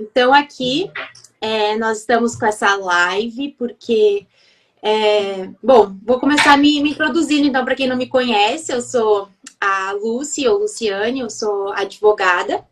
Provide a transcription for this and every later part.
Então, aqui nós estamos com essa live porque, bom, vou começar me introduzindo. Então, para quem não me conhece, eu sou a Lucy, ou Luciane, eu sou advogada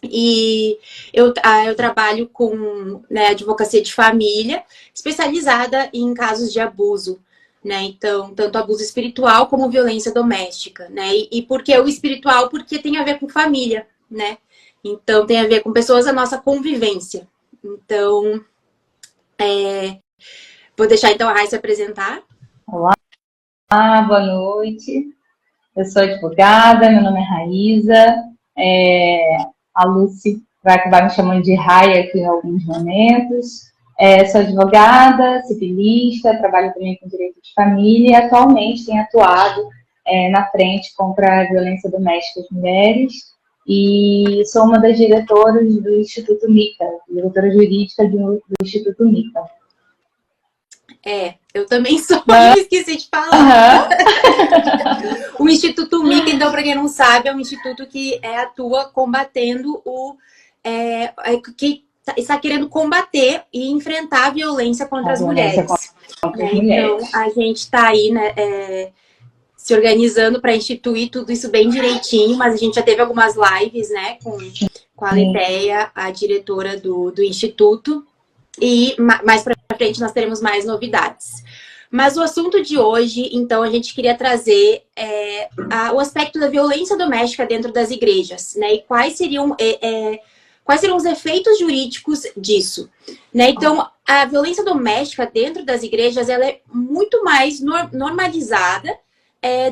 e eu trabalho com advocacia de família, especializada em casos de abuso, né? Então, tanto abuso espiritual como violência doméstica, né? E por que o espiritual? Porque tem a ver com família, né? Então, tem a ver com pessoas da nossa convivência. Então, vou deixar então a Rai se apresentar. Olá, boa noite. Eu sou advogada, meu nome é Raíza. A Lucy vai me chamando de Rai aqui em alguns momentos. Sou advogada, civilista, trabalho também com direito de família e atualmente tenho atuado na frente contra a violência doméstica às mulheres. E sou uma das diretoras do Instituto MICA, diretora jurídica do Instituto MICA. Eu também sou, eu esqueci de falar. O Instituto MICA, então, para quem não sabe, é um instituto que atua combatendo que está querendo combater e enfrentar a violência contra as mulheres. Então, a gente está aí, né, se organizando para instituir tudo isso bem direitinho, mas a gente já teve algumas lives, né, com a Lideia, a diretora do Instituto, e mais para frente nós teremos mais novidades. Mas o assunto de hoje, então, a gente queria trazer o aspecto da violência doméstica dentro das igrejas, né, e quais seriam os efeitos jurídicos disso, né? Então, a violência doméstica dentro das igrejas, ela é muito mais normalizada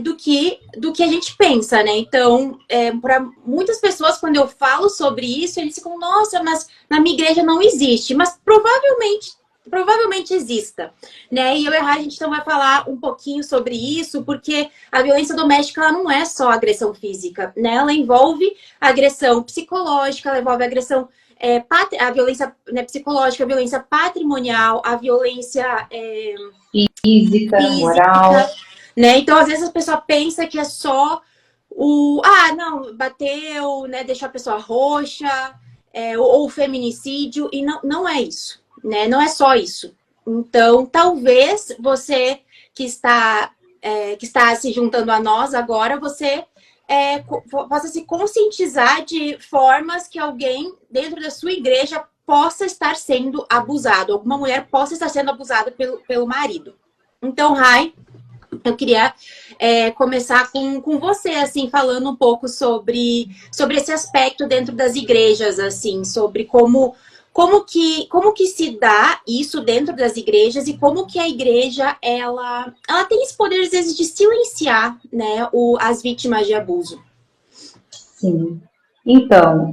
do que a gente pensa, né? Então, para muitas pessoas, quando eu falo sobre isso, eles ficam, nossa, mas na minha igreja não existe. Mas provavelmente exista, né? E eu e a gente então vai falar um pouquinho sobre isso, porque a violência doméstica ela não é só agressão física, né? Ela envolve agressão psicológica, ela envolve agressão a violência psicológica, a violência patrimonial, a violência física, moral, né? Então, às vezes a pessoa pensa que é só não, bateu, né? Deixou a pessoa roxa, ou o feminicídio, e não é isso, né? Não é só isso. Então, talvez você que está se juntando a nós agora, você possa se conscientizar de formas que alguém dentro da sua igreja possa estar sendo abusado, alguma mulher possa estar sendo abusada pelo marido. Então, Rai, eu queria começar com você, assim, falando um pouco sobre esse aspecto dentro das igrejas, assim, sobre como que se dá isso dentro das igrejas e como que a igreja, ela tem esse poder, às vezes, de silenciar, né, as vítimas de abuso. Sim. Então,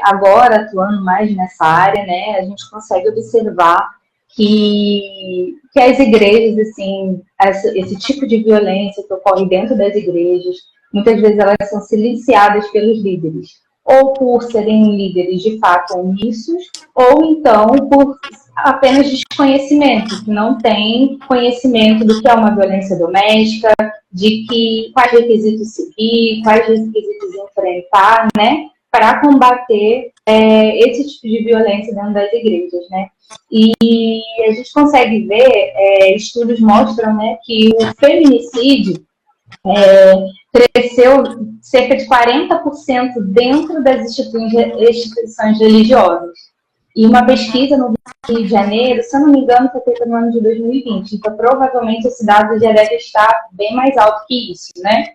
agora, atuando mais nessa área, né, a gente consegue observar que as igrejas, assim, esse tipo de violência que ocorre dentro das igrejas, muitas vezes elas são silenciadas pelos líderes, ou por serem líderes de fato omissos, ou então por apenas desconhecimento, que não tem conhecimento do que é uma violência doméstica, de quais requisitos seguir, quais requisitos enfrentar, né, para combater esse tipo de violência dentro das igrejas, né. E a gente consegue ver, estudos mostram, né, que o feminicídio cresceu cerca de 40% dentro das instituições religiosas. E uma pesquisa no Rio de Janeiro, se eu não me engano, foi feita no ano de 2020. Então, provavelmente, esse dado já deve estar bem mais alto que isso, né?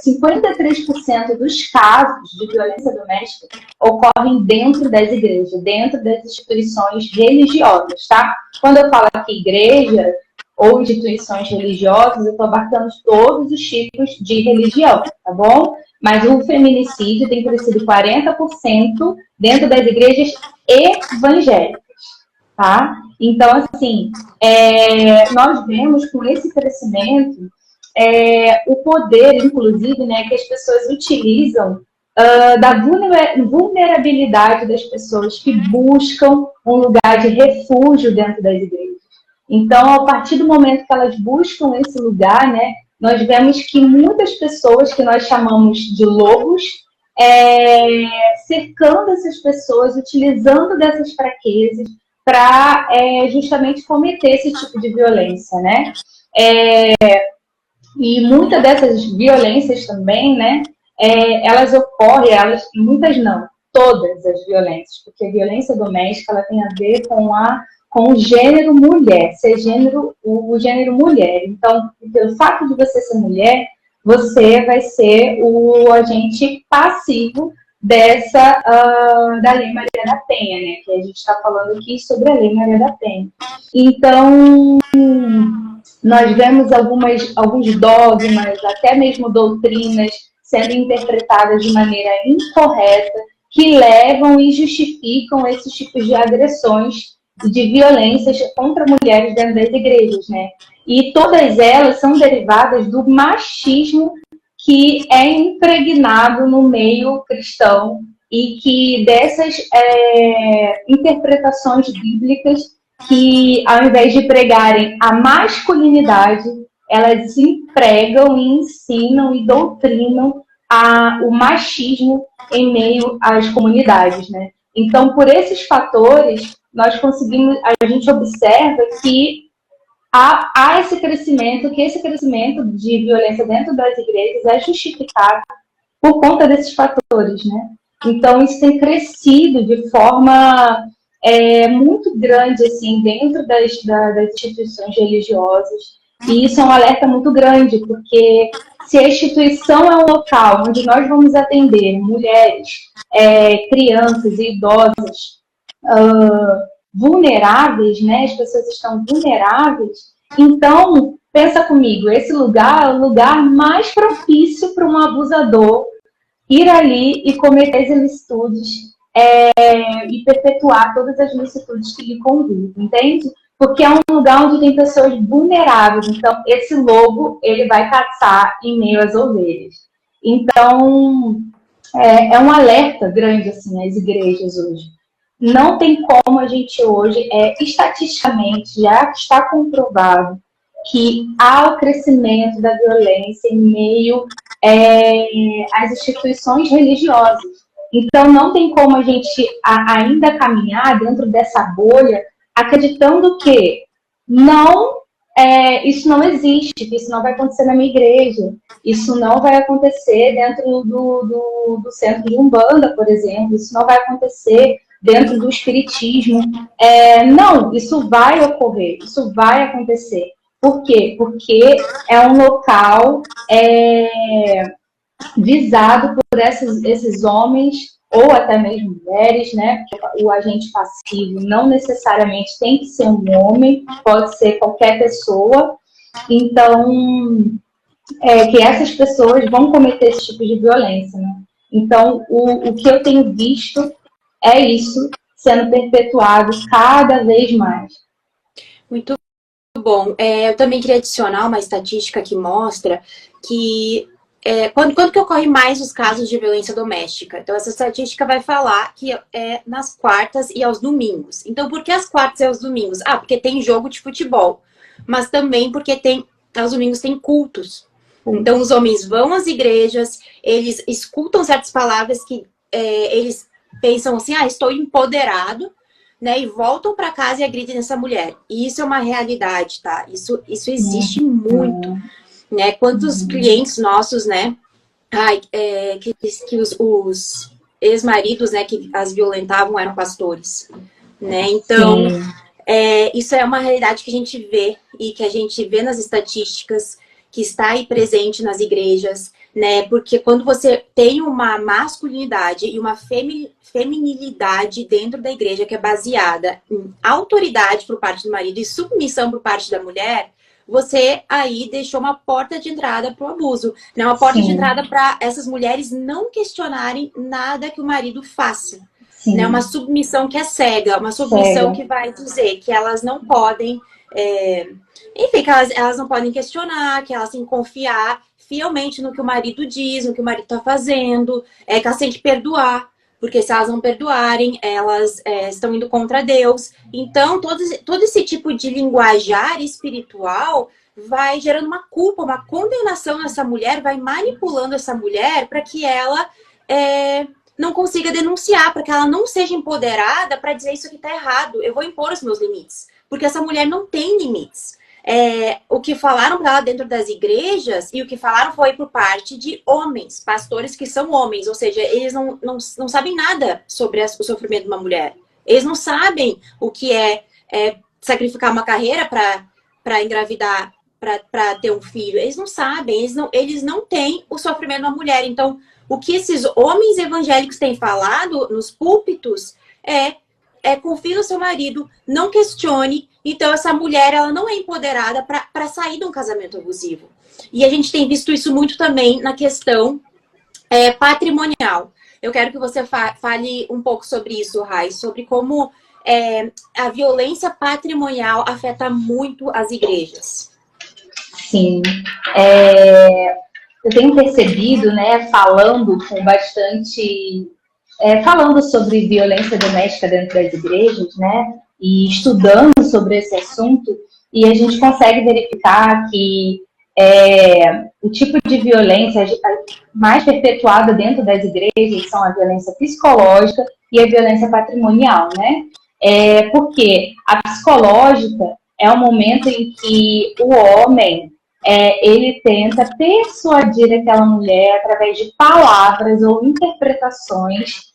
53% dos casos de violência doméstica ocorrem dentro das igrejas, dentro das instituições religiosas, tá? Quando eu falo aqui igreja ou instituições religiosas, eu estou abarcando todos os tipos de religião, tá bom? Mas o feminicídio tem crescido 40% dentro das igrejas evangélicas, tá? Então, assim, nós vemos com esse crescimento o poder, inclusive, né, que as pessoas utilizam da vulnerabilidade das pessoas que buscam um lugar de refúgio dentro das igrejas. Então, a partir do momento que elas buscam esse lugar, né, nós vemos que muitas pessoas que nós chamamos de lobos cercando essas pessoas, utilizando dessas fraquezas para justamente cometer esse tipo de violência, né? E muitas dessas violências também, né? Elas ocorrem, muitas não, todas as violências, porque a violência doméstica ela tem a ver com o gênero mulher, o gênero mulher. Então, pelo fato de você ser mulher, você vai ser o agente passivo da Lei Maria da Penha, né? Que a gente está falando aqui sobre a Lei Maria da Penha. Então, nós vemos alguns dogmas, até mesmo doutrinas, sendo interpretadas de maneira incorreta, que levam e justificam esses tipos de agressões e de violências contra mulheres dentro das igrejas, né? E todas elas são derivadas do machismo que é impregnado no meio cristão e que dessas interpretações bíblicas que, ao invés de pregarem a masculinidade, elas empregam e ensinam e doutrinam o machismo em meio às comunidades, né? Então, por esses fatores, a gente observa que há esse crescimento, de violência dentro das igrejas é justificado por conta desses fatores, né? Então, isso tem crescido de forma muito grande, assim, dentro das instituições religiosas. E isso é um alerta muito grande, porque se a instituição é um local onde nós vamos atender mulheres, crianças e idosas vulneráveis, né? As pessoas estão vulneráveis. Então, pensa comigo, esse lugar é o lugar mais propício para um abusador ir ali e cometer as ilicitudes e perpetuar todas as ilicitudes que lhe conduzem, entende? Porque é um lugar onde tem pessoas vulneráveis. Então, esse lobo, ele vai caçar em meio às ovelhas. Então, é um alerta grande, assim, às igrejas hoje. Não tem como a gente hoje, estatisticamente, já está comprovado que há o crescimento da violência em meio às instituições religiosas. Então, não tem como a gente ainda caminhar dentro dessa bolha acreditando que isso não existe, que isso não vai acontecer na minha igreja, isso não vai acontecer dentro do centro de Umbanda, por exemplo, isso não vai acontecer dentro do espiritismo. Não, isso vai ocorrer, isso vai acontecer. Por quê? Porque é um local visado por esses homens ou até mesmo mulheres, né? O agente passivo não necessariamente tem que ser um homem, pode ser qualquer pessoa. Então, que essas pessoas vão cometer esse tipo de violência, né? Então, o que eu tenho visto é isso sendo perpetuado cada vez mais. Muito bom. Eu também queria adicionar uma estatística que mostra que quando que ocorre mais os casos de violência doméstica? Então, essa estatística vai falar que é nas quartas e aos domingos. Então, por que as quartas e aos domingos? Porque tem jogo de futebol. Mas também porque aos domingos tem cultos. Então, os homens vão às igrejas, eles escutam certas palavras que eles pensam assim, estou empoderado, né? E voltam para casa e agridem essa mulher. E isso é uma realidade, tá? Isso existe muito. Né? Quantos clientes nossos, né, que os ex-maridos, né, que as violentavam eram pastores, né? Então, isso é uma realidade que a gente vê e que a gente vê nas estatísticas, que está aí presente nas igrejas, né? Porque quando você tem uma masculinidade e uma feminilidade dentro da igreja que é baseada em autoridade por parte do marido e submissão por parte da mulher, você aí deixou uma porta de entrada para o abuso, né? Uma porta de entrada para essas mulheres não questionarem nada que o marido faça. Né? Uma submissão que é cega, uma submissão que vai dizer que elas não podem, enfim, que elas não podem questionar, que elas têm que confiar fielmente no que o marido diz, no que o marido está fazendo, que elas têm que perdoar. Porque se elas não perdoarem, elas estão indo contra Deus. Então, todo esse tipo de linguajar espiritual vai gerando uma culpa, uma condenação nessa mulher, vai manipulando essa mulher para que ela não consiga denunciar, para que ela não seja empoderada para dizer isso aqui está errado, eu vou impor os meus limites. Porque essa mulher não tem limites. O que falaram para ela dentro das igrejas, e o que falaram foi por parte de homens, pastores que são homens, ou seja, eles não sabem nada sobre o sofrimento de uma mulher. Eles não sabem o que é sacrificar uma carreira para engravidar, para ter um filho. Eles não sabem, eles não têm o sofrimento de uma mulher. Então, o que esses homens evangélicos têm falado nos púlpitos confie no seu marido, não questione. Então, essa mulher, ela não é empoderada para sair de um casamento abusivo. E a gente tem visto isso muito também na questão patrimonial. Eu quero que você fale um pouco sobre isso, Rai, sobre como a violência patrimonial afeta muito as igrejas. Sim. Eu tenho percebido, né, falando com bastante... falando sobre violência doméstica dentro das igrejas, né, e estudando sobre esse assunto, e a gente consegue verificar que o tipo de violência mais perpetuada dentro das igrejas são a violência psicológica e a violência patrimonial, né? Porque a psicológica é o momento em que o homem ele tenta persuadir aquela mulher através de palavras ou interpretações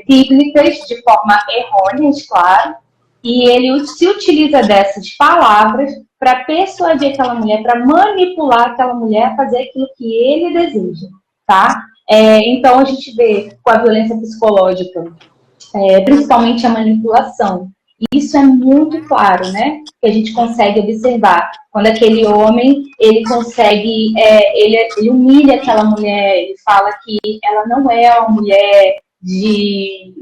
bíblicas de forma errônea, claro, e ele se utiliza dessas palavras para persuadir aquela mulher, para manipular aquela mulher a fazer aquilo que ele deseja, tá? Então a gente vê com a violência psicológica, principalmente a manipulação. Isso é muito claro, né? Que a gente consegue observar. Quando aquele homem, ele consegue, ele humilha aquela mulher, ele fala que ela não é uma mulher de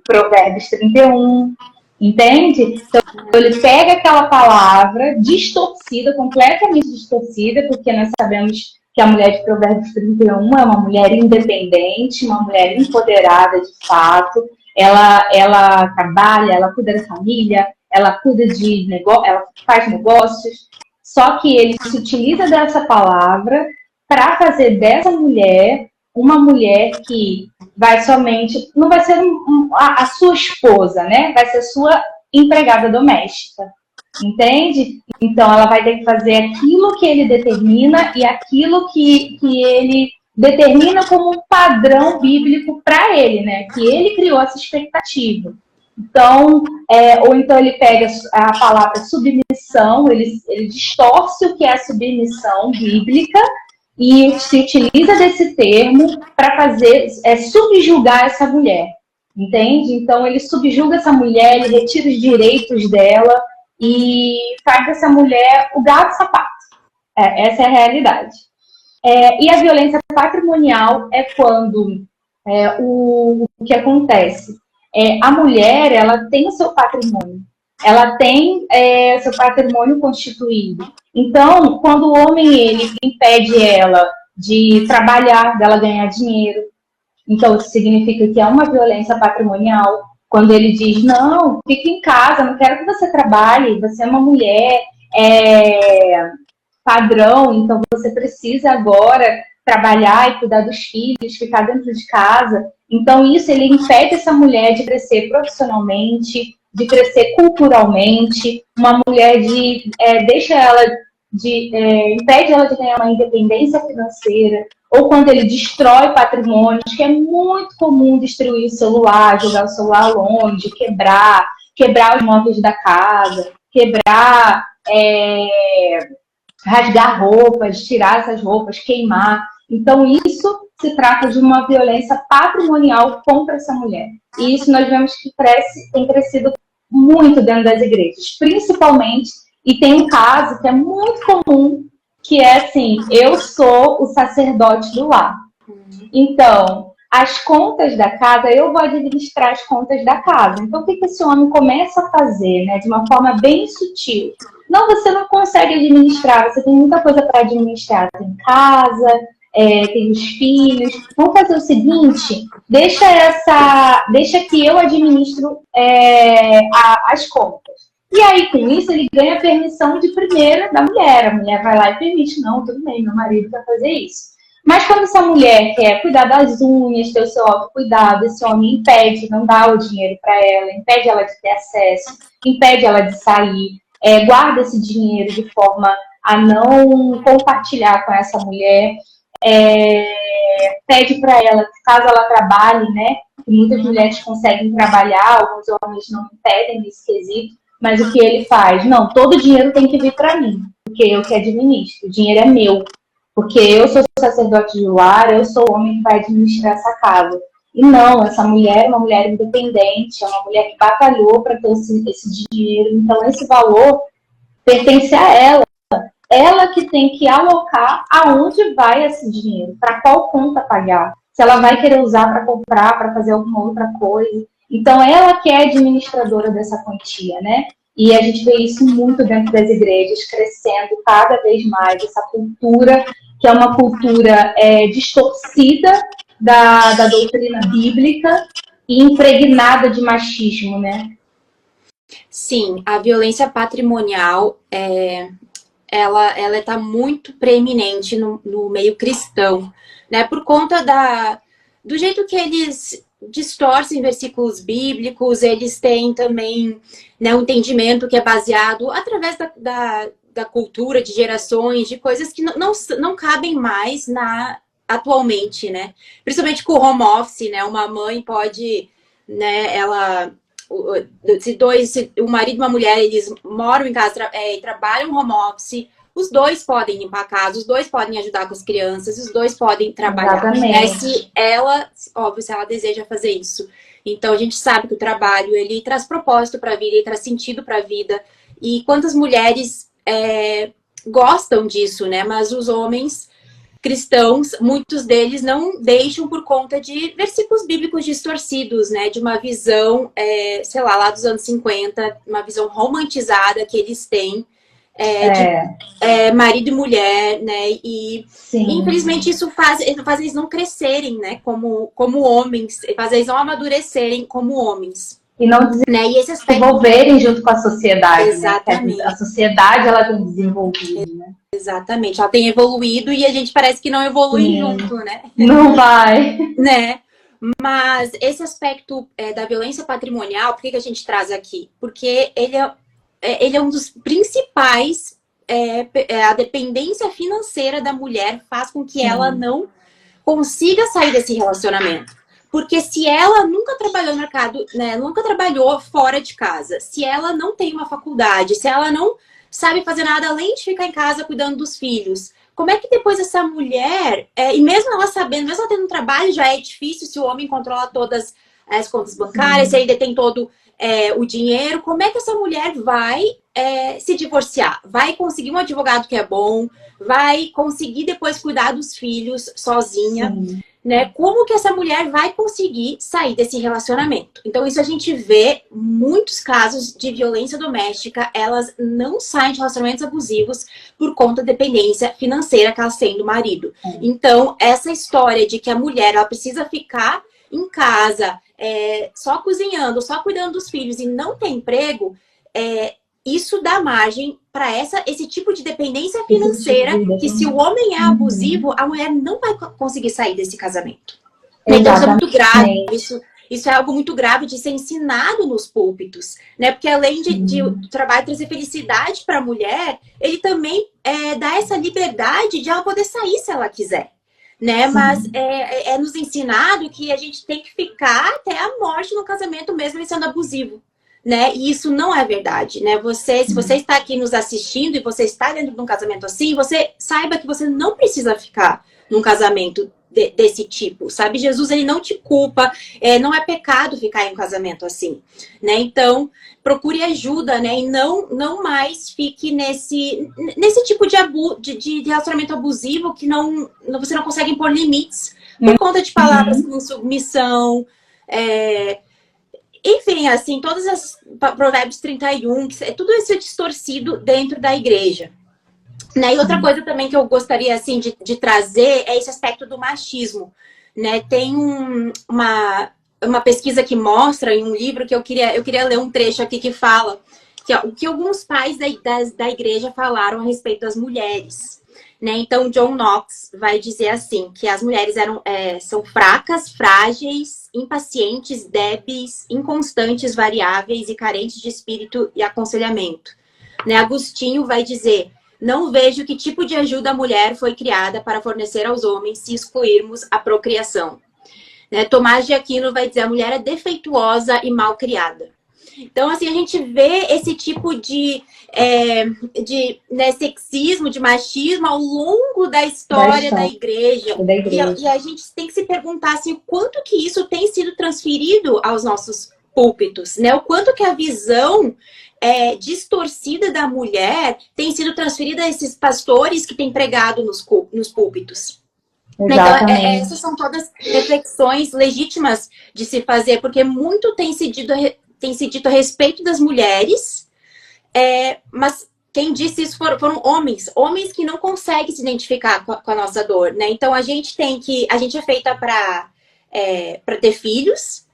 Provérbios 31, entende? Então, ele pega aquela palavra distorcida, completamente distorcida, porque nós sabemos que a mulher de Provérbios 31 é uma mulher independente, uma mulher empoderada de fato. Ela trabalha, ela cuida da família, ela cuida de negócio, ela faz negócios. Só que ele se utiliza dessa palavra para fazer dessa mulher uma mulher que vai somente, não vai ser a sua esposa, né? Vai ser sua empregada doméstica, entende? Então ela vai ter que fazer aquilo que ele determina e aquilo que ele determina como um padrão bíblico para ele, né? Que ele criou essa expectativa. Então, ou então ele pega a palavra submissão, ele distorce o que é a submissão bíblica e se utiliza desse termo para fazer, subjugar essa mulher, entende? Então ele subjuga essa mulher, ele retira os direitos dela e faz dessa mulher o gato sapato. Essa é a realidade. E a violência patrimonial é quando o que acontece? A mulher, ela tem o seu patrimônio. Ela tem seu patrimônio constituído. Então, quando o homem, ele impede ela de trabalhar, dela ganhar dinheiro, então isso significa que é uma violência patrimonial. Quando ele diz, não, fique em casa, não quero que você trabalhe, você é uma mulher padrão, então você precisa agora trabalhar e cuidar dos filhos, ficar dentro de casa. Então isso, ele impede essa mulher de crescer profissionalmente, de crescer culturalmente. Uma mulher impede ela de ganhar uma independência financeira, ou quando ele destrói patrimônios, que é muito comum destruir o celular, jogar o celular longe, quebrar os móveis da casa, rasgar roupas, tirar essas roupas, queimar. Então isso se trata de uma violência patrimonial contra essa mulher. E isso nós vemos que tem crescido muito dentro das igrejas, principalmente, e tem um caso que é muito comum, que é assim, eu sou o sacerdote do lar. Então, as contas da casa, eu vou administrar as contas da casa. Então, o que esse homem começa a fazer, né, de uma forma bem sutil? Não, você não consegue administrar, você tem muita coisa para administrar. Tem casa, tem os filhos. Vamos fazer o seguinte, deixa que eu administro as contas. E aí, com isso, ele ganha permissão de primeira da mulher. A mulher vai lá e permite, não, tudo bem, meu marido vai fazer isso. Mas quando essa mulher quer cuidar das unhas, ter o seu autocuidado, esse homem impede, não dá o dinheiro para ela, impede ela de ter acesso, impede ela de sair, guarda esse dinheiro de forma a não compartilhar com essa mulher, pede para ela, caso ela trabalhe, né? Muitas mulheres conseguem trabalhar, alguns homens não impedem nesse quesito, mas o que ele faz? Não, todo o dinheiro tem que vir para mim, porque eu que administro, o dinheiro é meu. Porque eu sou sacerdote de lar, eu sou o homem que vai administrar essa casa. E não, essa mulher é uma mulher independente, é uma mulher que batalhou para ter esse dinheiro. Então, esse valor pertence a ela. Ela que tem que alocar aonde vai esse dinheiro, para qual conta pagar. Se ela vai querer usar para comprar, para fazer alguma outra coisa. Então, ela que é administradora dessa quantia, né? E a gente vê isso muito dentro das igrejas, crescendo cada vez mais, essa cultura, que é uma cultura distorcida da doutrina bíblica e impregnada de machismo, né? Sim, a violência patrimonial, ela está muito preeminente no meio cristão, né? Por conta do jeito que eles distorcem versículos bíblicos, eles têm também, né, um entendimento que é baseado através da cultura, de gerações, de coisas que não cabem mais atualmente, né? Principalmente com o home office, né? Uma mãe pode, né, se o marido e uma mulher, eles moram em casa e trabalham home office, os dois podem limpar a casa, os dois podem ajudar com as crianças, os dois podem trabalhar. Se ela deseja fazer isso. Então, a gente sabe que o trabalho, ele traz propósito para a vida, ele traz sentido para a vida. E quantas mulheres gostam disso, né? Mas os homens cristãos, muitos deles não deixam por conta de versículos bíblicos distorcidos, né? De uma visão, lá dos anos 50, uma visão romantizada que eles têm de marido e mulher, né? E infelizmente isso faz eles não crescerem, né? Como homens, faz eles não amadurecerem como homens. E não desenvolverem junto com a sociedade. Exatamente. Né? A sociedade, ela tem desenvolvido, né? Exatamente. Ela tem evoluído e a gente parece que não evolui junto, né? Não vai. Né? Mas esse aspecto da violência patrimonial, por que a gente traz aqui? Porque ele é um dos principais... a dependência financeira da mulher faz com que ela não consiga sair desse relacionamento. Porque se ela nunca trabalhou no mercado, né, nunca trabalhou fora de casa, se ela não tem uma faculdade, se ela não sabe fazer nada além de ficar em casa cuidando dos filhos, como é que depois essa mulher, e mesmo ela sabendo, mesmo ela tendo um trabalho, já é difícil se o homem controla todas as contas bancárias, se ele detém todo o dinheiro, como é que essa mulher vai se divorciar? Vai conseguir um advogado que é bom, vai conseguir depois cuidar dos filhos sozinha, né? Como que essa mulher vai conseguir sair desse relacionamento? Então, isso a gente vê muitos casos de violência doméstica, elas não saem de relacionamentos abusivos por conta da dependência financeira que elas têm do marido. Então, essa história de que a mulher ela precisa ficar em casa, só cozinhando, só cuidando dos filhos e não tem emprego, isso dá margem para esse tipo de dependência financeira, que se o homem é abusivo, a mulher não vai conseguir sair desse casamento. Então, isso é muito grave. Isso é algo muito grave de ser ensinado nos púlpitos, né? Porque além de o trabalho trazer felicidade para a mulher, ele também dá essa liberdade de ela poder sair se ela quiser. Né? Mas é nos ensinado que a gente tem que ficar até a morte no casamento, mesmo ele sendo abusivo. Né? E isso não é verdade, né? Se você está aqui nos assistindo e você está dentro de um casamento assim, você saiba que você não precisa ficar num casamento desse tipo, sabe? Jesus, ele não te culpa, não é pecado ficar em um casamento assim, né? Então, procure ajuda, né? E não mais fique nesse tipo de relacionamento abusivo que você não consegue impor limites por conta de palavras como submissão, enfim, assim, todas as Provérbios 31, tudo isso é distorcido dentro da igreja. Né? E outra coisa também que eu gostaria, assim, de trazer é esse aspecto do machismo. Né? Tem uma pesquisa que mostra em um livro que eu queria ler um trecho aqui que fala o que alguns pais da igreja falaram a respeito das mulheres. né? Então, John Knox vai dizer assim, que as mulheres são fracas, frágeis, impacientes, débeis, inconstantes, variáveis e carentes de espírito e aconselhamento. Né? Agostinho vai dizer, não vejo que tipo de ajuda a mulher foi criada para fornecer aos homens se excluirmos a procriação. Né? Tomás de Aquino vai dizer, a mulher é defeituosa e mal criada. Então, assim, a gente vê esse tipo de né, sexismo, de machismo ao longo da história da igreja. E a gente tem que se perguntar assim, o quanto que isso tem sido transferido aos nossos púlpitos, né? O quanto que a visão distorcida da mulher tem sido transferida a esses pastores que têm pregado nos púlpitos. Então, essas são todas reflexões legítimas de se fazer, porque muito tem se dito a respeito das mulheres, mas quem disse isso foram homens que não conseguem se identificar com a nossa dor, né? Então a gente é feita para ter filhos,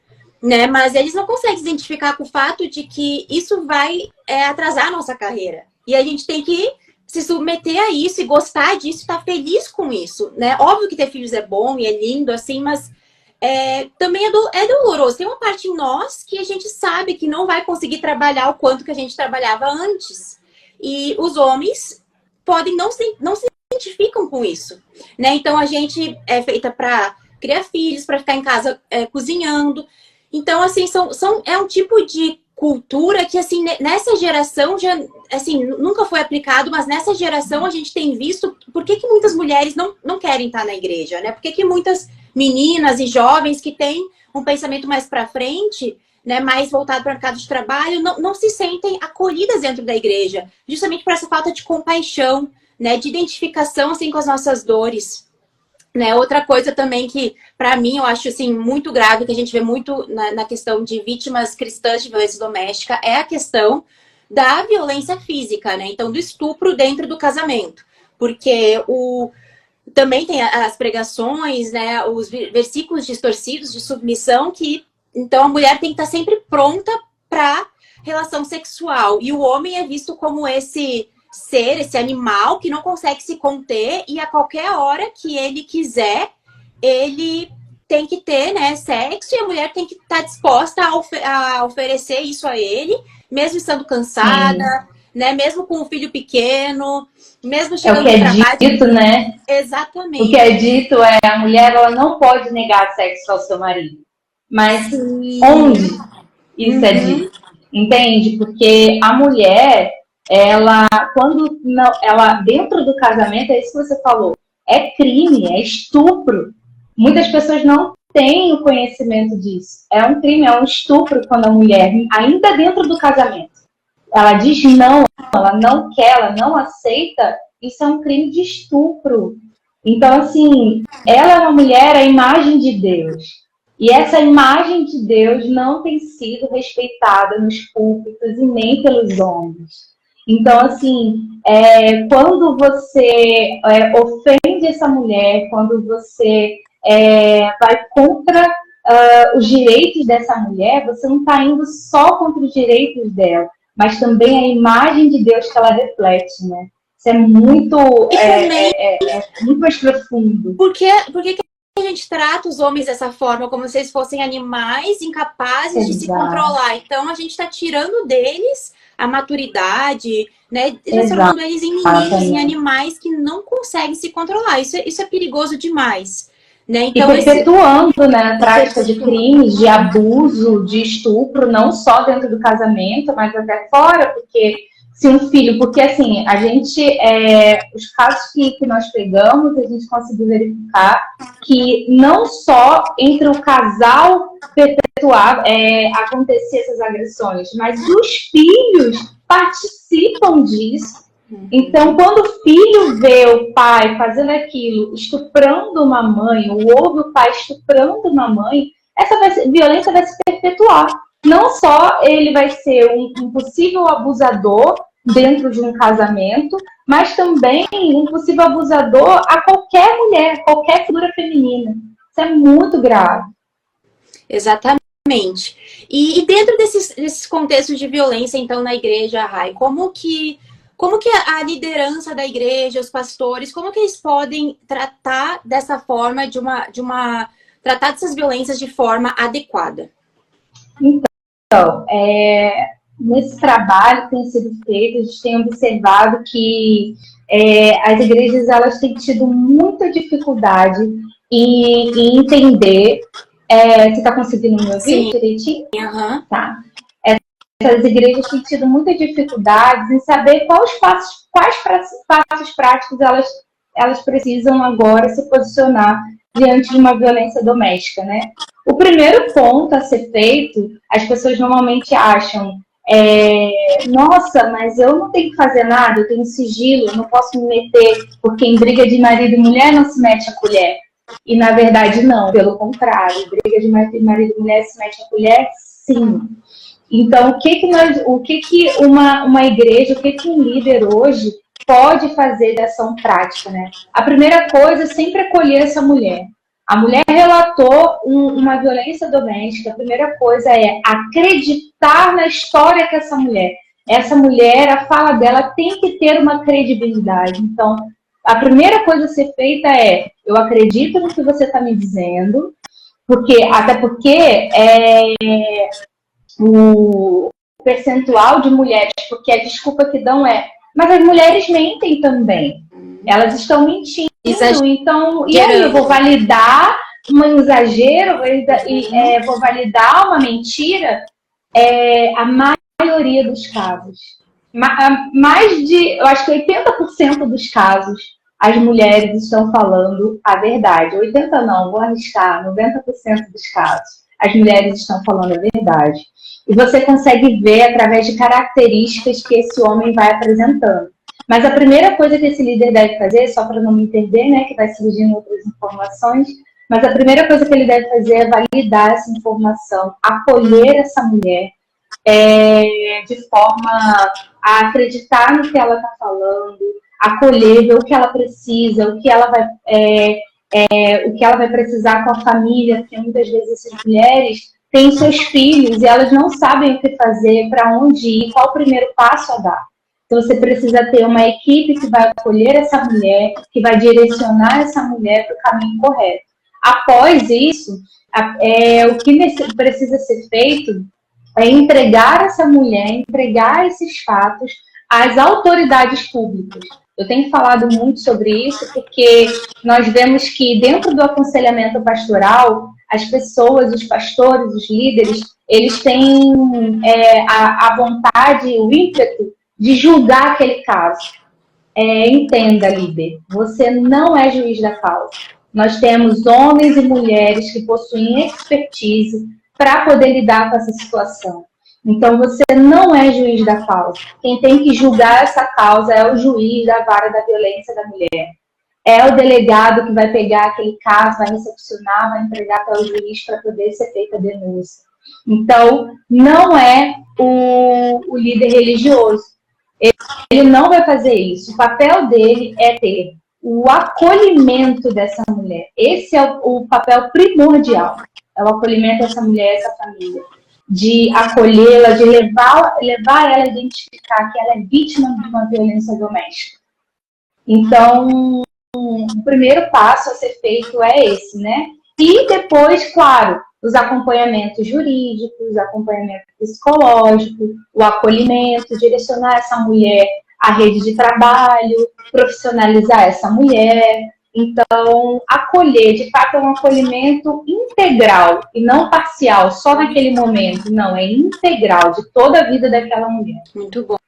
né? Mas eles não conseguem se identificar com o fato de que isso vai atrasar a nossa carreira. E a gente tem que se submeter a isso e gostar disso, estar feliz com isso, né? Óbvio que ter filhos é bom e é lindo, assim, mas também é doloroso. Tem uma parte em nós que a gente sabe que não vai conseguir trabalhar o quanto que a gente trabalhava antes. E os homens não se identificam com isso, né? Então, a gente é feita para criar filhos, para ficar em casa cozinhando. Então, assim, é um tipo de cultura que, assim, nessa geração, já, assim, nunca foi aplicado, mas nessa geração a gente tem visto por que muitas mulheres não querem estar na igreja, né? Por que muitas meninas e jovens que têm um pensamento mais para frente, né, mais voltado para o mercado de trabalho, não se sentem acolhidas dentro da igreja, justamente por essa falta de compaixão, né, de identificação, assim, com as nossas dores. Né? Outra coisa também que, para mim, eu acho assim, muito grave, que a gente vê muito na questão de vítimas cristãs de violência doméstica, é a questão da violência física, né? Então, do estupro dentro do casamento. Porque também tem as pregações, né? Os versículos distorcidos de submissão, que então a mulher tem que estar sempre pronta para relação sexual. E o homem é visto como esse animal que não consegue se conter e a qualquer hora que ele quiser, ele tem que ter, né, sexo, e a mulher tem que estar disposta a oferecer isso a ele, mesmo estando cansada, né, mesmo com um filho pequeno, mesmo chegando no trabalho. É o que é dito, né? Exatamente. O que é dito a mulher ela não pode negar sexo ao seu marido. Mas onde isso é dito? Entende? Porque a mulher, quando ela dentro do casamento, é isso que você falou, é crime, é estupro. Muitas pessoas não têm o conhecimento disso. É um crime, é um estupro quando a mulher, ainda dentro do casamento, ela diz não, ela não quer, ela não aceita, isso é um crime de estupro. Então, assim, ela é uma mulher, a imagem de Deus. E essa imagem de Deus não tem sido respeitada nos púlpitos e nem pelos homens. Então, assim, quando você ofende essa mulher, quando você vai contra os direitos dessa mulher, você não está indo só contra os direitos dela, mas também a imagem de Deus que ela reflete, né? Isso é muito, muito mais profundo. Por que a gente trata os homens dessa forma, como se eles fossem animais incapazes de se controlar? Então, a gente está tirando deles a maturidade, né? Transformando eles em meninos, em animais que não conseguem se controlar. Isso é perigoso demais. Né? Então, e perpetuando né, a prática de crimes, de abuso, de estupro, não só dentro do casamento, mas até fora, porque se um filho, porque assim, a gente, os casos que nós pegamos, a gente conseguiu verificar que não só entre o casal perpetuado acontecia essas agressões, mas os filhos participam disso. Então, quando o filho vê o pai fazendo aquilo, estuprando uma mãe, ou ouve o pai estuprando uma mãe, essa violência vai se perpetuar. Não só ele vai ser um possível abusador dentro de um casamento, mas também um possível abusador a qualquer mulher, qualquer figura feminina. Isso é muito grave. Exatamente. E dentro desses contextos de violência, então, na igreja, Rai, como que como que a liderança da igreja, os pastores, como que eles podem tratar dessa forma, tratar dessas violências de forma adequada? Então, nesse trabalho que tem sido feito, a gente tem observado que as igrejas elas têm tido muita dificuldade em entender. Você está conseguindo me ouvir direitinho? Uhum. Tá. Essas igrejas têm tido muita dificuldade em saber quais passos práticos elas precisam agora se posicionar diante de uma violência doméstica, né? O primeiro ponto a ser feito, as pessoas normalmente acham, nossa, mas eu não tenho que fazer nada, eu tenho sigilo, eu não posso me meter, porque em briga de marido e mulher não se mete a colher. E na verdade não, pelo contrário, briga de marido e mulher se mete a colher, sim. Então, o que uma igreja, o que um líder hoje pode fazer de ação prática, né? A primeira coisa é sempre acolher essa mulher. A mulher relatou uma violência doméstica. A primeira coisa é acreditar na história que essa mulher, a fala dela tem que ter uma credibilidade. Então, a primeira coisa a ser feita é: eu acredito no que você está me dizendo, até porque o percentual de mulheres, porque a desculpa que dão mas as mulheres mentem também. Elas estão mentindo. Então, e aí, eu vou validar um exagero, vou validar uma mentira? A maioria dos casos. Eu acho que 80% dos casos, as mulheres estão falando a verdade. 80% não, vou arriscar, 90% dos casos, as mulheres estão falando a verdade. E você consegue ver através de características que esse homem vai apresentando. Mas a primeira coisa que esse líder deve fazer, só para não me perder, né, que vai surgindo outras informações, mas a primeira coisa que ele deve fazer é validar essa informação, acolher essa mulher, de forma a acreditar no que ela está falando, acolher, ver o que ela precisa, o que ela vai precisar com a família, porque muitas vezes essas mulheres têm seus filhos e elas não sabem o que fazer, para onde ir, qual o primeiro passo a dar. Então você precisa ter uma equipe que vai acolher essa mulher, que vai direcionar essa mulher para o caminho correto. Após isso, o que precisa ser feito é entregar essa mulher, entregar esses fatos às autoridades públicas. Eu tenho falado muito sobre isso porque nós vemos que dentro do aconselhamento pastoral, as pessoas, os pastores, os líderes, eles têm a vontade, o ímpeto de julgar aquele caso. Entenda, líder, você não é juiz da causa. Nós temos homens e mulheres que possuem expertise para poder lidar com essa situação. Então, você não é juiz da causa. Quem tem que julgar essa causa é o juiz da vara da violência da mulher. É o delegado que vai pegar aquele caso, vai recepcionar, vai entregar para o juiz para poder ser feita a denúncia. Então, não é o líder religioso. Ele não vai fazer isso. O papel dele é ter o acolhimento dessa mulher. Esse é o papel primordial. É o acolhimento dessa mulher, dessa família. De acolhê-la, de levar ela a identificar que ela é vítima de uma violência doméstica. Então, o primeiro passo a ser feito é esse, né? E depois, claro, os acompanhamentos jurídicos, acompanhamento psicológico, o acolhimento, direcionar essa mulher à rede de trabalho, profissionalizar essa mulher. Então, acolher, de fato, é um acolhimento integral e não parcial, só naquele momento. Não, é integral, de toda a vida daquela mulher. Muito bom.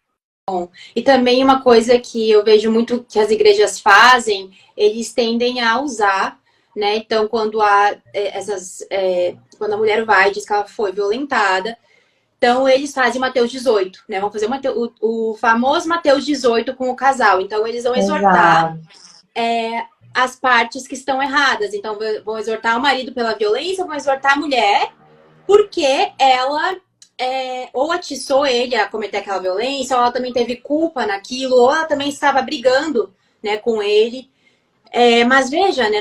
E também uma coisa que eu vejo muito que as igrejas fazem, eles tendem a usar, né? Então, quando quando a mulher vai e diz que ela foi violentada, então eles fazem Mateus 18, né? Vão fazer o famoso Mateus 18 com o casal. Então, eles vão exortar as partes que estão erradas. Então, vão exortar o marido pela violência, vão exortar a mulher porque ela ou atiçou ele a cometer aquela violência, ou ela também teve culpa naquilo, ou ela também estava brigando, né, com ele. Mas veja, né,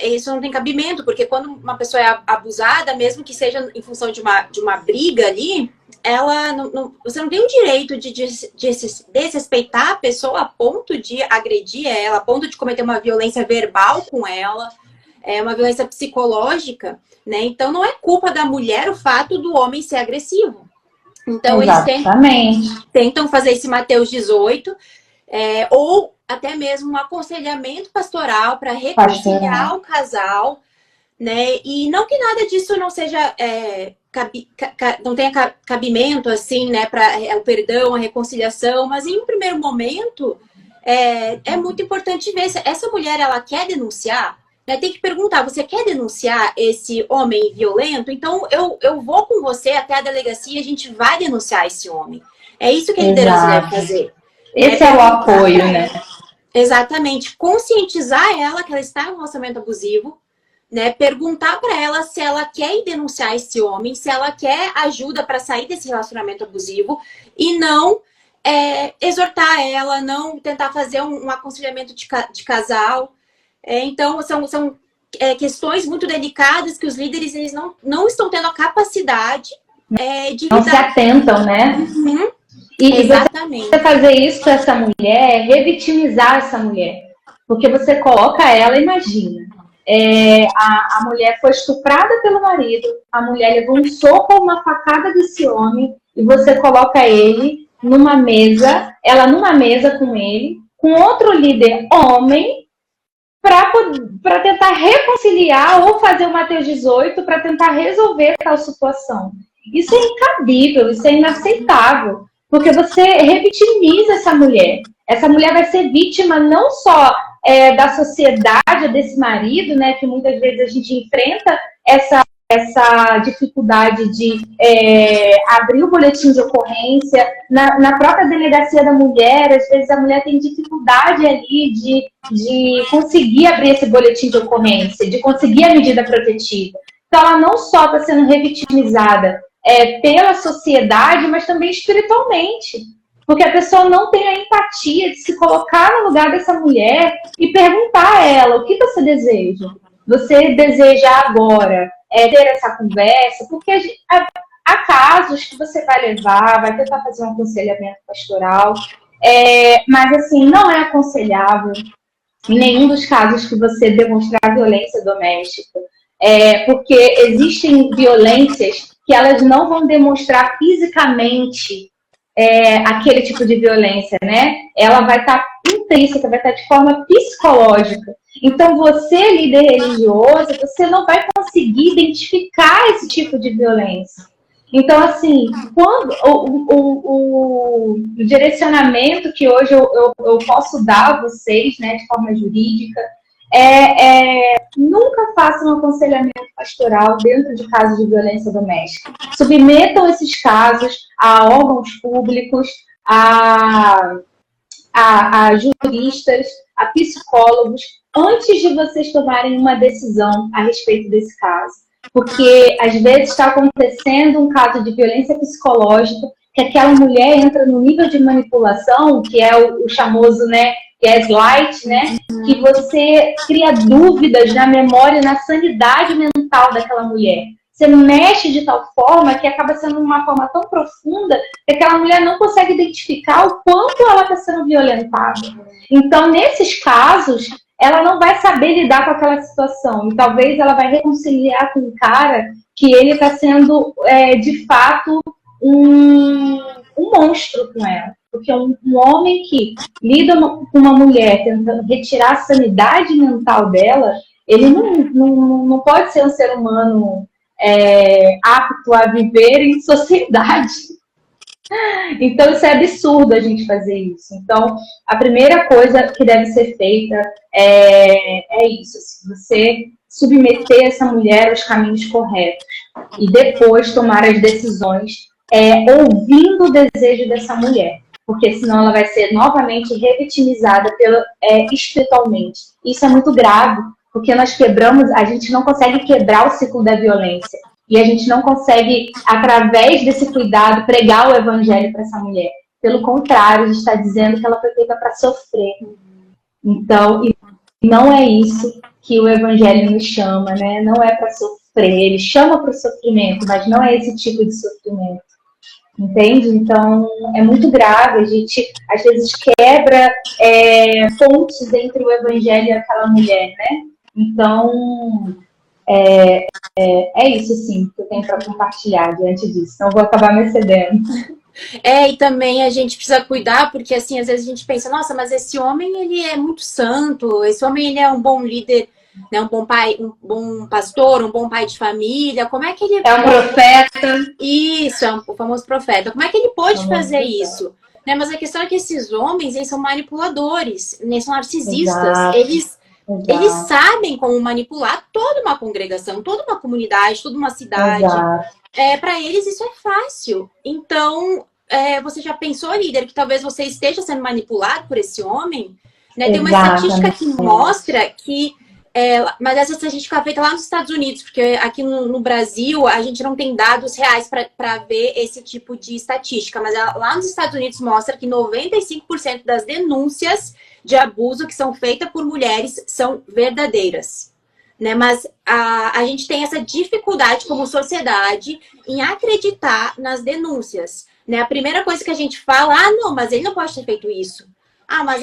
isso não tem cabimento, porque quando uma pessoa é abusada, mesmo que seja em função de uma briga ali, ela você não tem o direito de desrespeitar a pessoa a ponto de agredir ela, a ponto de cometer uma violência verbal com ela, uma violência psicológica, né? Então não é culpa da mulher o fato do homem ser agressivo. Então Exatamente. eles tentam fazer esse Mateus 18, ou até mesmo um aconselhamento pastoral para reconciliar o casal, né? E não que nada disso não seja não tenha cabimento, assim, né, para o perdão, a reconciliação, mas em um primeiro momento é muito importante ver se essa mulher, ela quer denunciar, né? Tem que perguntar, você quer denunciar esse homem violento? Então eu vou com você até a delegacia e a gente vai denunciar esse homem. É isso que a liderança deve fazer. Esse é o apoio, né? Exatamente. Conscientizar ela que ela está em um relacionamento abusivo, né? Perguntar para ela se ela quer denunciar esse homem, se ela quer ajuda para sair desse relacionamento abusivo e não exortar ela, não tentar fazer um aconselhamento de casal. Então, são questões muito delicadas que os líderes eles não estão tendo a capacidade de lidar. Não se atentam, né? Uhum. E exatamente. Você fazer isso com essa mulher, revitimizar essa mulher. Porque você coloca ela, imagina, a mulher foi estuprada pelo marido, a mulher levou um soco ou uma facada desse homem, e você coloca ele numa mesa, ela numa mesa com ele, com outro líder homem, para tentar reconciliar ou fazer o Mateus 18 para tentar resolver tal situação. Isso é incabível, isso é inaceitável, porque você revitimiza essa mulher. Essa mulher vai ser vítima não só da sociedade, desse marido, né, que muitas vezes a gente enfrenta essa dificuldade de abrir o boletim de ocorrência. Na própria delegacia da mulher, às vezes a mulher tem dificuldade ali de conseguir abrir esse boletim de ocorrência, de conseguir a medida protetiva. Então ela não só está sendo revitimizada pela sociedade, mas também espiritualmente. Porque a pessoa não tem a empatia de se colocar no lugar dessa mulher e perguntar a ela o que você deseja. Você deseja agora ter essa conversa? Porque há casos que você vai levar, vai tentar fazer um aconselhamento pastoral, mas assim, não é aconselhável em nenhum dos casos que você demonstrar violência doméstica. Porque existem violências que elas não vão demonstrar fisicamente aquele tipo de violência, né? Ela vai estar intrínseca, vai estar de forma psicológica. Então, você, líder religioso, você não vai conseguir identificar esse tipo de violência. Então, assim, quando o direcionamento que hoje eu posso dar a vocês, né, de forma jurídica, nunca façam um aconselhamento pastoral dentro de casos de violência doméstica. Submetam esses casos a órgãos públicos, a juristas, a psicólogos, antes de vocês tomarem uma decisão a respeito desse caso. Porque, às vezes, está acontecendo um caso de violência psicológica, que aquela mulher entra no nível de manipulação, que é o famoso, né, gaslight, né, que você cria dúvidas na memória, na sanidade mental daquela mulher. Você mexe de tal forma que acaba sendo uma forma tão profunda que aquela mulher não consegue identificar o quanto ela está sendo violentada. Então, nesses casos, ela não vai saber lidar com aquela situação. E talvez ela vai reconciliar com um cara que ele está sendo, de fato, um monstro com ela. Porque um homem que lida com uma mulher tentando retirar a sanidade mental dela, ele não pode ser um ser humano apto a viver em sociedade. Então, isso é absurdo a gente fazer isso. Então, a primeira coisa que deve ser feita é isso. Você submeter essa mulher aos caminhos corretos e depois tomar as decisões ouvindo o desejo dessa mulher. Porque senão ela vai ser novamente revitimizada espiritualmente. Isso é muito grave, porque a gente não consegue quebrar o ciclo da violência. E a gente não consegue, através desse cuidado, pregar o evangelho para essa mulher. Pelo contrário, a gente está dizendo que ela foi feita para sofrer. Então, não é isso que o evangelho nos chama, né? Não é para sofrer. Ele chama para o sofrimento, mas não é esse tipo de sofrimento. Entende? Então, é muito grave. A gente, às vezes, quebra pontes entre o evangelho e aquela mulher, né? Então, é isso, sim, que eu tenho para compartilhar diante disso. Então, eu vou acabar me excedendo. E também a gente precisa cuidar, porque assim, às vezes a gente pensa, nossa, mas esse homem, ele é muito santo, esse homem, ele é um bom líder, né, um bom pai, um bom pastor, um bom pai de família, como é que ele... É um profeta. Isso, o famoso profeta. Como é que ele pode fazer isso? Né, mas a questão é que esses homens, eles são manipuladores, eles são narcisistas, Exato. Eles sabem como manipular toda uma congregação, toda uma comunidade, toda uma cidade. Para eles isso é fácil. Então, você já pensou, líder, que talvez você esteja sendo manipulado por esse homem? Né? Tem uma estatística que mostra que... mas essa estatística é feita lá nos Estados Unidos, porque aqui no Brasil a gente não tem dados reais para ver esse tipo de estatística. Mas lá nos Estados Unidos mostra que 95% das denúncias de abuso que são feitas por mulheres são verdadeiras. Né? Mas a gente tem essa dificuldade como sociedade em acreditar nas denúncias. Né? A primeira coisa que a gente fala, não, mas ele não pode ter feito isso. Mas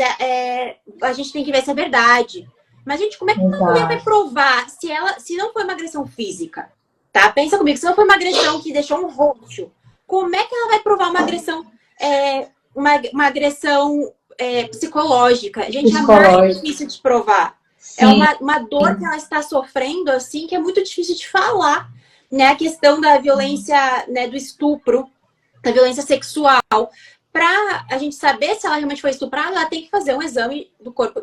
a gente tem que ver se é verdade. Mas, gente, como é que uma mulher vai provar se não foi uma agressão física? Tá? Pensa comigo, se não foi uma agressão que deixou um roxo, como é que ela vai provar uma agressão, uma agressão psicológica? Gente, é mais difícil de provar. Sim. É uma dor que ela está sofrendo, assim, que é muito difícil de falar. Né? A questão da violência, né, do estupro, da violência sexual. Para a gente saber se ela realmente foi estuprada, ela tem que fazer um exame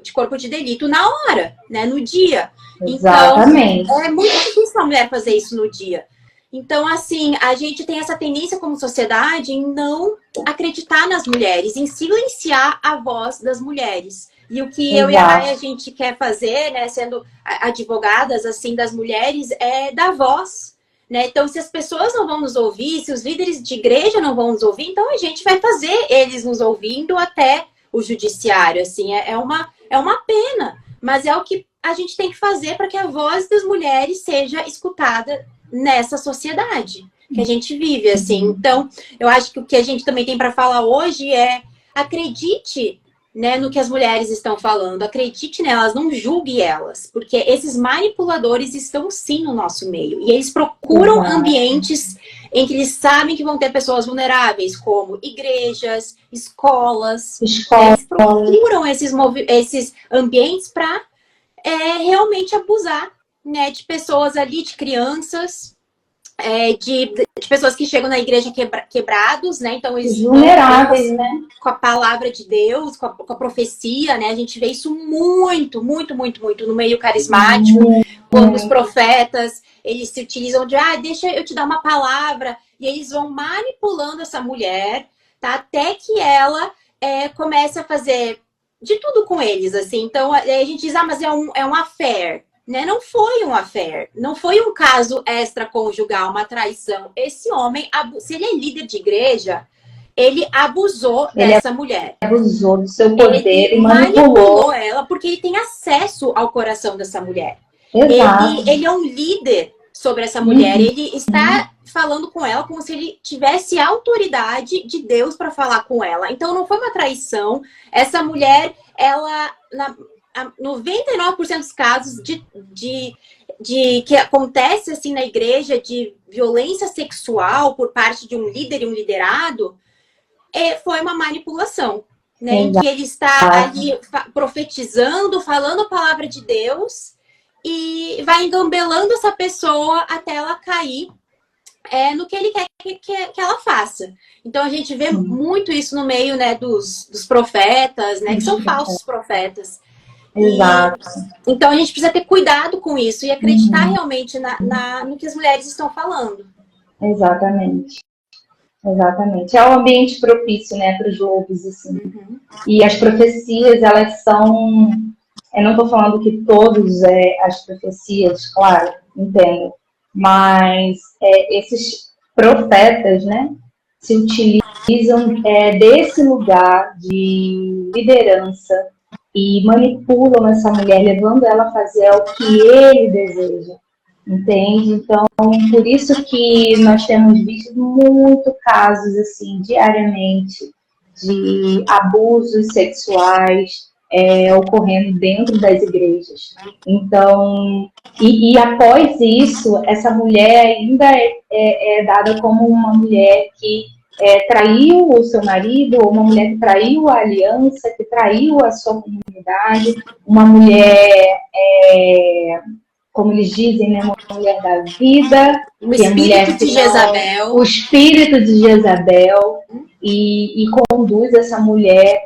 de corpo de delito na hora, né? No dia. Exatamente. Então, é muito difícil a mulher fazer isso no dia. Então, assim, a gente tem essa tendência como sociedade em não acreditar nas mulheres, em silenciar a voz das mulheres. E o que eu e a Rai, a gente quer fazer, né, sendo advogadas, assim, das mulheres, é dar voz. Né? Então, se as pessoas não vão nos ouvir, se os líderes de igreja não vão nos ouvir, então a gente vai fazer eles nos ouvindo até o judiciário. Assim, é uma pena, mas é o que a gente tem que fazer para que a voz das mulheres seja escutada nessa sociedade que a gente vive. Assim. Então, eu acho que o que a gente também tem para falar hoje é acredite, né, no que as mulheres estão falando, acredite nelas, não julgue elas, porque esses manipuladores estão sim no nosso meio, e eles procuram ambientes em que eles sabem que vão ter pessoas vulneráveis, como igrejas, escolas. Eles procuram esses ambientes para realmente abusar, né, de pessoas ali, de crianças, de pessoas que chegam na igreja quebrados, né? Então eles vulneráveis, né? Com a palavra de Deus, com a profecia, né? A gente vê isso muito no meio carismático, quando os profetas, eles se utilizam de, deixa eu te dar uma palavra, e eles vão manipulando essa mulher, tá? Até que ela comece a fazer de tudo com eles, assim. Então a gente diz, mas é um affair. Né? Não foi um affair, não foi um caso extraconjugal, uma traição. Esse homem, se ele é líder de igreja, ele abusou dessa mulher. Abusou do seu poder e manipulou ela, porque ele tem acesso ao coração dessa mulher. Exato. Ele é um líder sobre essa mulher. Ele está falando com ela como se ele tivesse autoridade de Deus para falar com ela. Então não foi uma traição. Essa mulher, ela... 99% dos casos de que acontece assim na igreja de violência sexual por parte de um líder e um liderado foi uma manipulação, né? Em que ele está ali profetizando, falando a palavra de Deus e vai engambelando essa pessoa até ela cair no que ele quer que ela faça. Então a gente vê muito isso no meio, né, dos profetas, né, que são falsos profetas. Exato. Então a gente precisa ter cuidado com isso e acreditar realmente no que as mulheres estão falando. Exatamente. É um ambiente propício, né, para os lobos, assim. E as profecias, elas são... Eu não estou falando que todas as profecias, claro, entendo. Mas esses profetas, né, se utilizam desse lugar de liderança e manipulam essa mulher, levando ela a fazer o que ele deseja. entende? Então, por isso que nós temos visto muito casos, assim, diariamente, de abusos sexuais ocorrendo dentro das igrejas. Então, e após isso, essa mulher ainda é dada como uma mulher que traiu o seu marido, ou uma mulher que traiu a aliança, que traiu a sua comunidade, uma mulher, como eles dizem, né, uma mulher da vida, o espírito de Jezabel. O espírito de Jezabel, e conduz essa mulher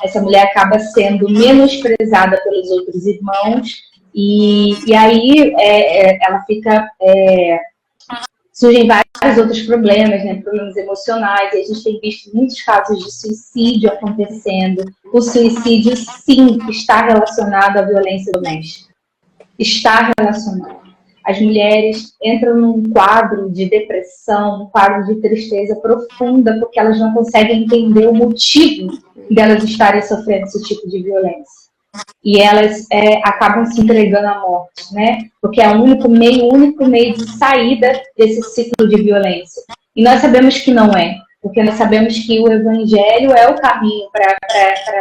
essa mulher acaba sendo menosprezada pelos outros irmãos, e aí ela fica surgem vários outros problemas, né? Problemas emocionais, e a gente tem visto muitos casos de suicídio acontecendo. O suicídio, sim, está relacionado à violência doméstica. Está relacionado. As mulheres entram num quadro de depressão, um quadro de tristeza profunda, porque elas não conseguem entender o motivo delas estarem sofrendo esse tipo de violência. E elas acabam se entregando à morte, né? Porque é o único meio de saída desse ciclo de violência. E nós sabemos que não é, porque nós sabemos que o evangelho é o caminho para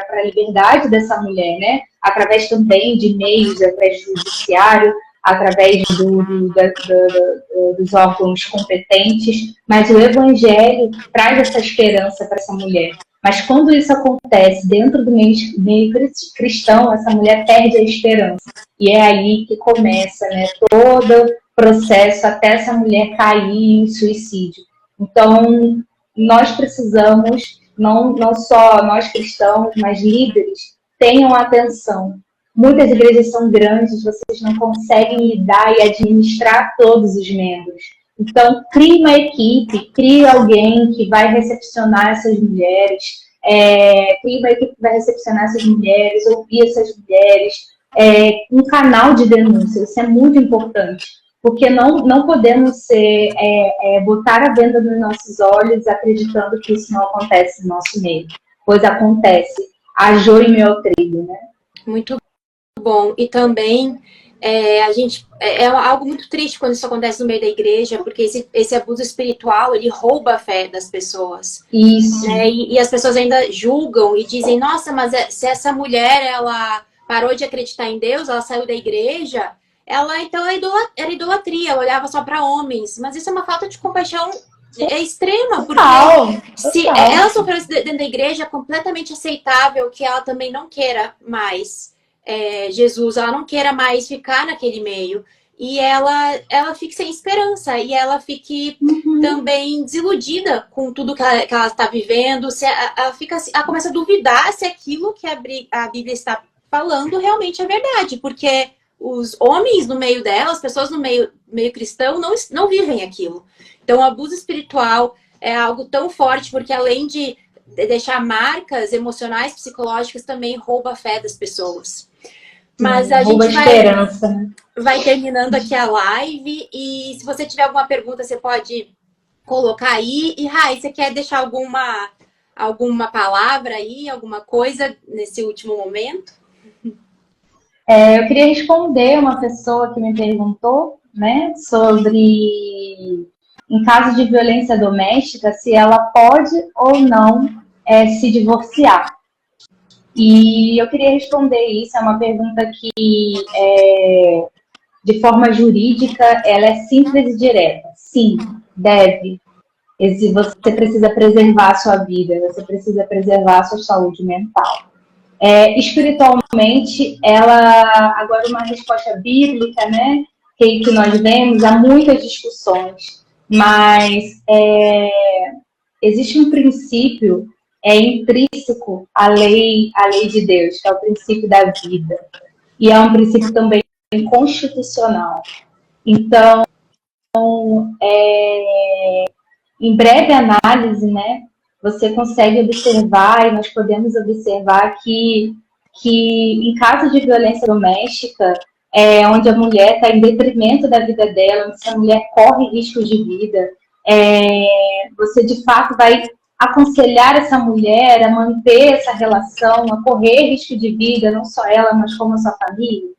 a liberdade dessa mulher, né? Através também de meios, através do judiciário, através dos órgãos competentes, mas o evangelho traz essa esperança para essa mulher. Mas quando isso acontece dentro do meio cristão, essa mulher perde a esperança. E é aí que começa, né, todo o processo até essa mulher cair em suicídio. Então, nós precisamos, não só nós cristãos, mas líderes, tenham atenção. Muitas igrejas são grandes, vocês não conseguem lidar e administrar todos os membros. Então, crie uma equipe, crie alguém que vai recepcionar essas mulheres, crie uma equipe que vai recepcionar essas mulheres, ouvir essas mulheres, um canal de denúncia, isso é muito importante, porque não podemos botar a venda nos nossos olhos acreditando que isso não acontece no nosso meio, pois acontece, há joio em meu trigo, né? Muito bom, e também a gente é algo muito triste quando isso acontece no meio da igreja, porque esse abuso espiritual, ele rouba a fé das pessoas. Isso. Né? E as pessoas ainda julgam e dizem, nossa, mas se essa mulher, ela parou de acreditar em Deus, ela saiu da igreja, então era idolatria, ela olhava só para homens. Mas isso é uma falta de compaixão extrema, porque se ela sofreu isso dentro da igreja, é completamente aceitável que ela também não queira mais Jesus, ela não queira mais ficar naquele meio, e ela fique sem esperança, e ela fique também desiludida com tudo que ela está vivendo, ela começa a duvidar se aquilo que a Bíblia está falando realmente é verdade, porque os homens no meio dela, as pessoas no meio cristão não vivem aquilo. Então o abuso espiritual é algo tão forte, porque além de deixar marcas emocionais, psicológicas, também rouba a fé das pessoas. Mas a gente vai terminando aqui a live, e se você tiver alguma pergunta, você pode colocar aí. E Rai, você quer deixar alguma palavra aí, alguma coisa nesse último momento? Eu queria responder uma pessoa que me perguntou, né, sobre, em caso de violência doméstica, se ela pode ou não se divorciar. E eu queria responder isso, é uma pergunta que, de forma jurídica, ela é simples e direta. Sim, deve. Você precisa preservar a sua vida, você precisa preservar a sua saúde mental. Espiritualmente, agora uma resposta bíblica, né, que nós vemos, há muitas discussões, mas existe um princípio intrínseco à lei de Deus, que é o princípio da vida. E é um princípio também constitucional. Então, em breve análise, né, você consegue observar, e nós podemos observar que em caso de violência doméstica, onde a mulher está em detrimento da vida dela, onde essa mulher corre risco de vida, você de fato vai aconselhar essa mulher a manter essa relação, a correr risco de vida, não só ela, mas como a sua família?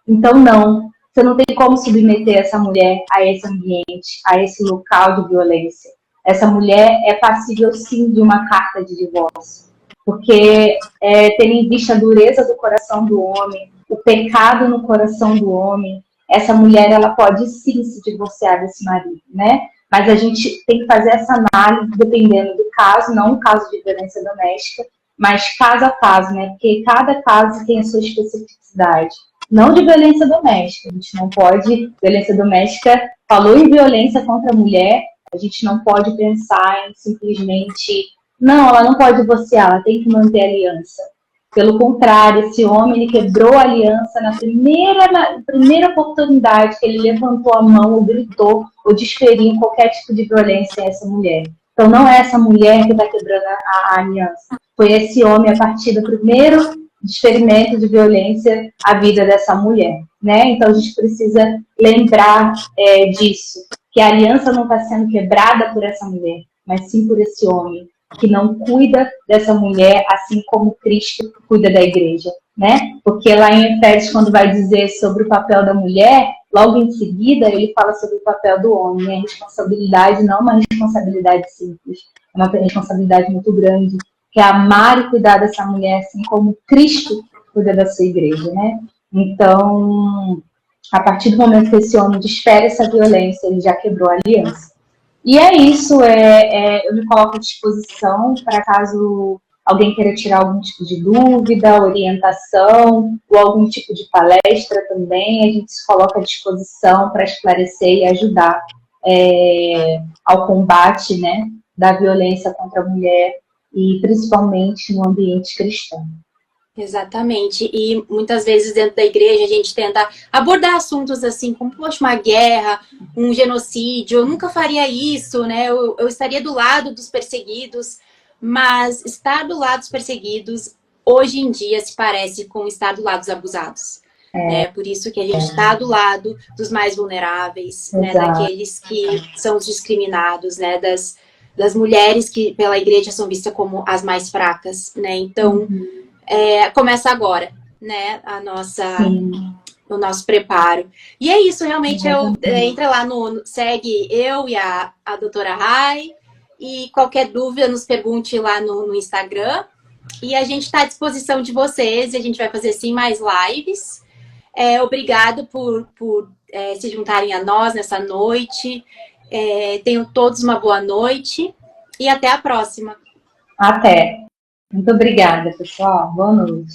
Então, não. você não tem como submeter essa mulher a esse ambiente, a esse local de violência. Essa mulher é passível, sim, de uma carta de divórcio. Porque, tendo em vista a dureza do coração do homem, o pecado no coração do homem, essa mulher, ela pode, sim, se divorciar desse marido, né? Mas a gente tem que fazer essa análise dependendo do caso, não o caso de violência doméstica, mas caso a caso, né? Porque cada caso tem a sua especificidade. Não de violência doméstica. A gente não pode... Violência doméstica, falou em violência contra a mulher, a gente não pode pensar em simplesmente... Não, ela não pode divorciar, ela tem que manter a aliança. Pelo contrário, esse homem, ele quebrou a aliança na primeira oportunidade que ele levantou a mão ou gritou ou desferiu qualquer tipo de violência a essa mulher. Então não é essa mulher que está quebrando a aliança. Foi esse homem, a partir do primeiro desferimento de violência, à vida dessa mulher, né? Então a gente precisa lembrar disso, que a aliança não está sendo quebrada por essa mulher, mas sim por esse homem, que não cuida dessa mulher assim como Cristo cuida da igreja, né? Porque lá em Efésios, quando vai dizer sobre o papel da mulher, logo em seguida ele fala sobre o papel do homem. A responsabilidade não é uma responsabilidade simples, é uma responsabilidade muito grande, que é amar e cuidar dessa mulher assim como Cristo cuida da sua igreja, né? Então, a partir do momento que esse homem desfere essa violência, ele já quebrou a aliança. E é isso, eu me coloco à disposição para caso alguém queira tirar algum tipo de dúvida, orientação, ou algum tipo de palestra também, a gente se coloca à disposição para esclarecer e ajudar ao combate, né, da violência contra a mulher, e principalmente no ambiente cristão. Exatamente, e muitas vezes dentro da igreja a gente tenta abordar assuntos assim como, poxa, uma guerra, um genocídio, eu nunca faria isso, né? Eu estaria do lado dos perseguidos, mas estar do lado dos perseguidos hoje em dia se parece com estar do lado dos abusados. É por isso que a gente está do lado dos mais vulneráveis, né? Daqueles que são os discriminados, né? Das mulheres que pela igreja são vistas como as mais fracas, né? Então... começa agora, né, o nosso preparo. E é isso, realmente, entra lá segue eu e a doutora Rai, e qualquer dúvida nos pergunte lá no Instagram, e a gente está à disposição de vocês, e a gente vai fazer, sim, mais lives. Obrigado por se juntarem a nós nessa noite. Tenham todos uma boa noite, e até a próxima. Até. Muito obrigada, pessoal. Boa noite.